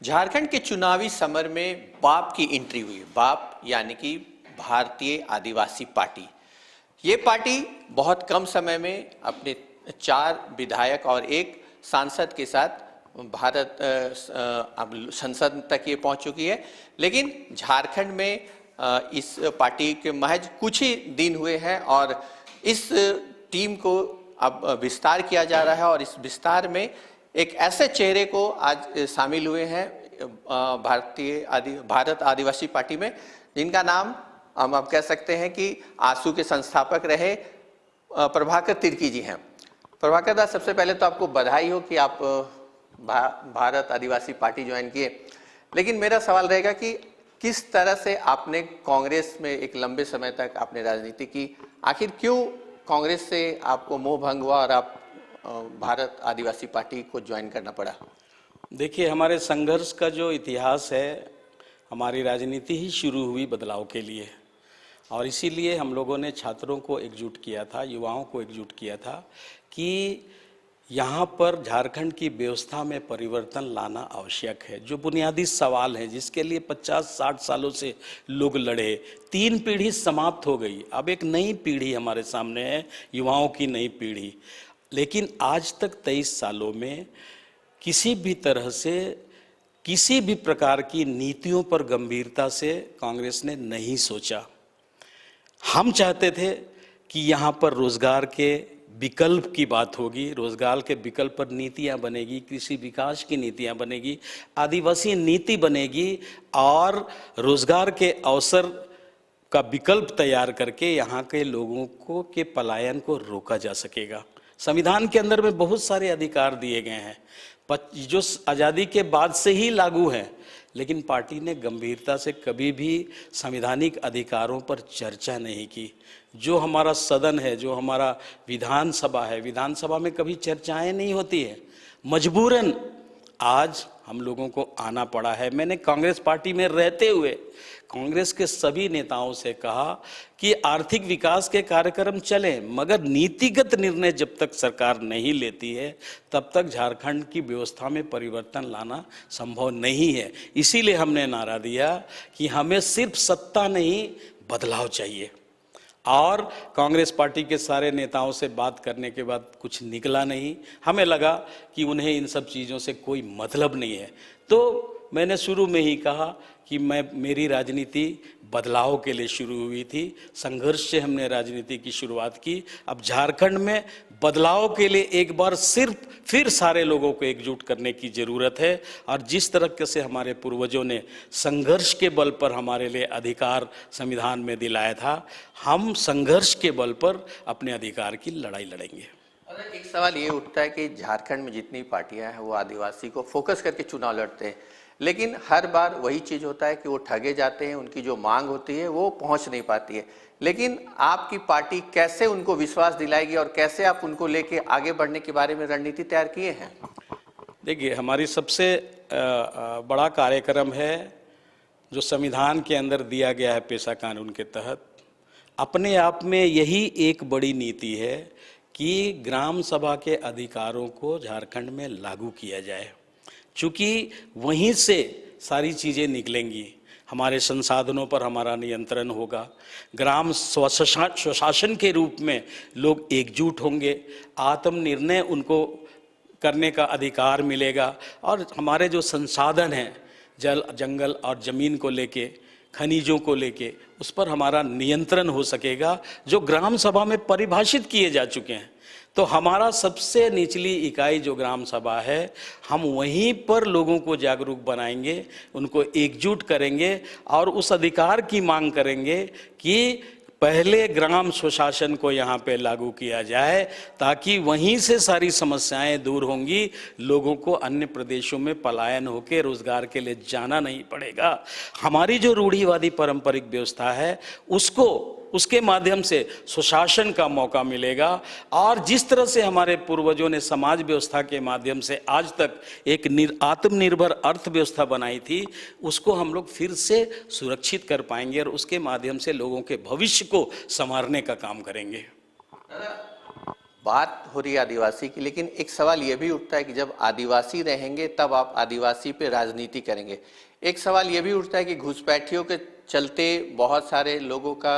झारखंड के चुनावी समर में बाप की एंट्री हुई। बाप यानी कि भारतीय आदिवासी पार्टी। ये पार्टी बहुत कम समय में अपने 4 विधायक और 1 सांसद के साथ भारत अब संसद तक ये पहुंच चुकी है। लेकिन झारखंड में इस पार्टी के महज कुछ ही दिन हुए हैं और इस टीम को अब विस्तार किया जा रहा है और इस विस्तार में एक ऐसे चेहरे को आज शामिल हुए हैं भारत आदिवासी पार्टी में, जिनका नाम हम अब कह सकते हैं कि आसू के संस्थापक रहे प्रभाकर तिर्की जी हैं। प्रभाकर दास, सबसे पहले तो आपको बधाई हो कि आप भारत आदिवासी पार्टी ज्वाइन किए। लेकिन मेरा सवाल रहेगा कि किस तरह से आपने कांग्रेस में एक लंबे समय तक आपने राजनीति की, आखिर क्यों कांग्रेस से आपको मोह भंग हुआ और आप भारत आदिवासी पार्टी को ज्वाइन करना पड़ा? देखिए, हमारे संघर्ष का जो इतिहास है, हमारी राजनीति ही शुरू हुई बदलाव के लिए, और इसीलिए हम लोगों ने छात्रों को एकजुट किया था, युवाओं को एकजुट किया था कि यहाँ पर झारखंड की व्यवस्था में परिवर्तन लाना आवश्यक है। जो बुनियादी सवाल है जिसके लिए 50-60 सालों से लोग लड़े, 3 पीढ़ी समाप्त हो गई, अब एक नई पीढ़ी हमारे सामने है, युवाओं की नई पीढ़ी। लेकिन आज तक 23 सालों में किसी भी तरह से किसी भी प्रकार की नीतियों पर गंभीरता से कांग्रेस ने नहीं सोचा। हम चाहते थे कि यहाँ पर रोजगार के विकल्प की बात होगी, रोजगार के विकल्प पर नीतियाँ बनेगी, कृषि विकास की नीतियाँ बनेगी, आदिवासी नीति बनेगी और रोजगार के अवसर का विकल्प तैयार करके यहाँ के लोगों को के पलायन को रोका जा सकेगा। संविधान के अंदर में बहुत सारे अधिकार दिए गए हैं जो आज़ादी के बाद से ही लागू हैं, लेकिन पार्टी ने गंभीरता से कभी भी संवैधानिक अधिकारों पर चर्चा नहीं की। जो हमारा सदन है, जो हमारा विधानसभा है, विधानसभा में कभी चर्चाएं नहीं होती है। मजबूरन आज हम लोगों को आना पड़ा है। मैंने कांग्रेस पार्टी में रहते हुए कांग्रेस के सभी नेताओं से कहा कि आर्थिक विकास के कार्यक्रम चलें, मगर नीतिगत निर्णय जब तक सरकार नहीं लेती है तब तक झारखंड की व्यवस्था में परिवर्तन लाना संभव नहीं है। इसीलिए हमने नारा दिया कि हमें सिर्फ सत्ता नहीं, बदलाव चाहिए। और कांग्रेस पार्टी के सारे नेताओं से बात करने के बाद कुछ निकला नहीं। हमें लगा कि उन्हें इन सब चीज़ों से कोई मतलब नहीं है। तो मैंने शुरू में ही कहा कि मेरी राजनीति बदलाव के लिए शुरू हुई थी, संघर्ष से हमने राजनीति की शुरुआत की। अब झारखंड में बदलाव के लिए एक बार सिर्फ फिर सारे लोगों को एकजुट करने की ज़रूरत है। और जिस तरह से हमारे पूर्वजों ने संघर्ष के बल पर हमारे लिए अधिकार संविधान में दिलाया था, हम संघर्ष के बल पर अपने अधिकार की लड़ाई लड़ेंगे। एक सवाल ये उठता है कि झारखंड में जितनी पार्टियां हैं वो आदिवासी को फोकस करके चुनाव लड़ते हैं, लेकिन हर बार वही चीज़ होता है कि वो ठगे जाते हैं, उनकी जो मांग होती है वो पहुंच नहीं पाती है। लेकिन आपकी पार्टी कैसे उनको विश्वास दिलाएगी और कैसे आप उनको लेके आगे बढ़ने के बारे में रणनीति तैयार किए हैं? देखिए, हमारी सबसे बड़ा कार्यक्रम है जो संविधान के अंदर दिया गया है पेशा कानून के तहत। अपने आप में यही एक बड़ी नीति है कि ग्राम सभा के अधिकारों को झारखंड में लागू किया जाए, चूँकि वहीं से सारी चीज़ें निकलेंगी। हमारे संसाधनों पर हमारा नियंत्रण होगा, ग्राम स्वशासन के रूप में लोग एकजुट होंगे, आत्मनिर्णय उनको करने का अधिकार मिलेगा और हमारे जो संसाधन हैं, जल जंगल और ज़मीन को लेके, खनिजों को लेके, उस पर हमारा नियंत्रण हो सकेगा जो ग्राम सभा में परिभाषित किए जा चुके हैं। तो हमारा सबसे निचली इकाई जो ग्राम सभा है, हम वहीं पर लोगों को जागरूक बनाएंगे, उनको एकजुट करेंगे और उस अधिकार की मांग करेंगे कि पहले ग्राम स्वशासन को यहाँ पे लागू किया जाए, ताकि वहीं से सारी समस्याएं दूर होंगी। लोगों को अन्य प्रदेशों में पलायन होकर रोजगार के लिए जाना नहीं पड़ेगा। हमारी जो रूढ़िवादी पारंपरिक व्यवस्था है उसके माध्यम से सुशासन का मौका मिलेगा। और जिस तरह से हमारे पूर्वजों ने समाज व्यवस्था के माध्यम से आज तक एक आत्मनिर्भर अर्थव्यवस्था बनाई थी, उसको हम लोग फिर से सुरक्षित कर पाएंगे और उसके माध्यम से लोगों के भविष्य को संवारने का काम करेंगे। बात हो रही है आदिवासी की, लेकिन एक सवाल ये भी उठता है कि जब आदिवासी रहेंगे तब आप आदिवासी पे राजनीति करेंगे। एक सवाल ये भी उठता है कि घुसपैठियों के चलते बहुत सारे लोगों का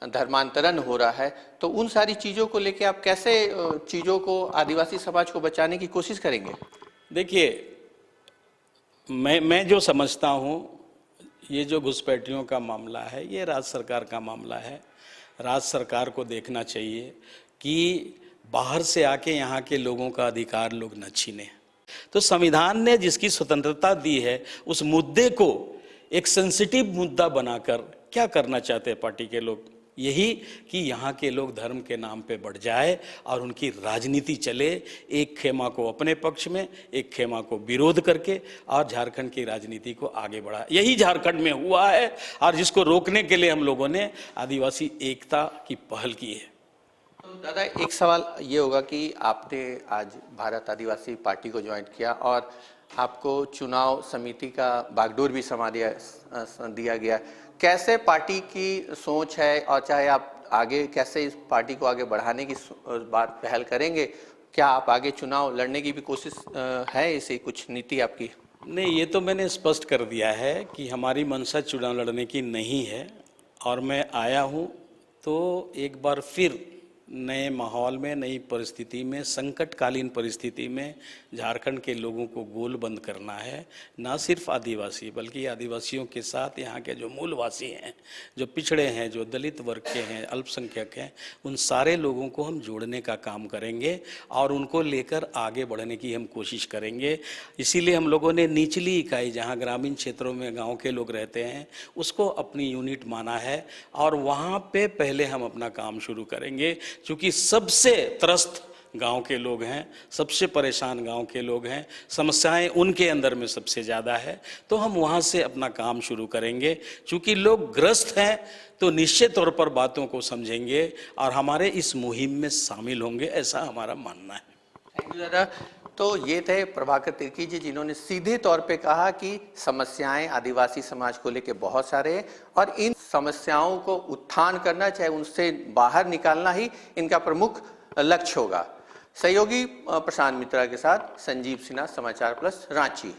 धर्मांतरण हो रहा है, तो उन सारी चीज़ों को लेके आप कैसे चीज़ों को आदिवासी समाज को बचाने की कोशिश करेंगे? देखिए, मैं जो समझता हूँ, ये जो घुसपैठियों का मामला है ये राज्य सरकार का मामला है। राज्य सरकार को देखना चाहिए कि बाहर से आके यहाँ के लोगों का अधिकार लोग न छीने। तो संविधान ने जिसकी स्वतंत्रता दी है उस मुद्दे को एक सेंसिटिव मुद्दा बनाकर क्या करना चाहते हैं पार्टी के लोग? यही कि यहाँ के लोग धर्म के नाम पे बढ़ जाए और उनकी राजनीति चले, एक खेमा को अपने पक्ष में, एक खेमा को विरोध करके, और झारखंड की राजनीति को आगे बढ़ा। यही झारखंड में हुआ है और जिसको रोकने के लिए हम लोगों ने आदिवासी एकता की पहल की है। तो दादा, एक सवाल ये होगा कि आपने आज भारत आदिवासी पार्टी को ज्वाइन किया और आपको चुनाव समिति का बागडोर भी दिया गया। कैसे पार्टी की सोच है और चाहे आप आगे कैसे इस पार्टी को आगे बढ़ाने की बात पहल करेंगे? क्या आप आगे चुनाव लड़ने की भी कोशिश है, इसे कुछ नीति आपकी? नहीं, ये तो मैंने स्पष्ट कर दिया है कि हमारी मंशा चुनाव लड़ने की नहीं है, और मैं आया हूँ तो एक बार फिर नए माहौल में, नई परिस्थिति में, संकटकालीन परिस्थिति में झारखंड के लोगों को गोलबंद करना है। ना सिर्फ आदिवासी बल्कि आदिवासियों के साथ यहाँ के जो मूलवासी हैं, जो पिछड़े हैं, जो दलित वर्ग के हैं, अल्पसंख्यक हैं, उन सारे लोगों को हम जोड़ने का काम करेंगे और उनको लेकर आगे बढ़ने की हम कोशिश करेंगे। इसीलिए हम लोगों ने निचली इकाई, जहाँ ग्रामीण क्षेत्रों में गाँव के लोग रहते हैं, उसको अपनी यूनिट माना है और वहाँ पे पहले हम अपना काम शुरू करेंगे। क्योंकि सबसे त्रस्त गांव के लोग हैं, सबसे परेशान गांव के लोग हैं, समस्याएं उनके अंदर में सबसे ज़्यादा है, तो हम वहां से अपना काम शुरू करेंगे। क्योंकि लोग ग्रस्त हैं तो निश्चित तौर पर बातों को समझेंगे और हमारे इस मुहिम में शामिल होंगे, ऐसा हमारा मानना है। थैंक यू दादा। तो ये थे प्रभाकर तिर्की जी, जिन्होंने सीधे तौर पे कहा कि समस्याएं आदिवासी समाज को लेके बहुत सारे हैं और इन समस्याओं को उत्थान करना, चाहे उनसे बाहर निकालना ही इनका प्रमुख लक्ष्य होगा। सहयोगी प्रशांत मित्रा के साथ संजीव सिन्हा, समाचार प्लस, रांची।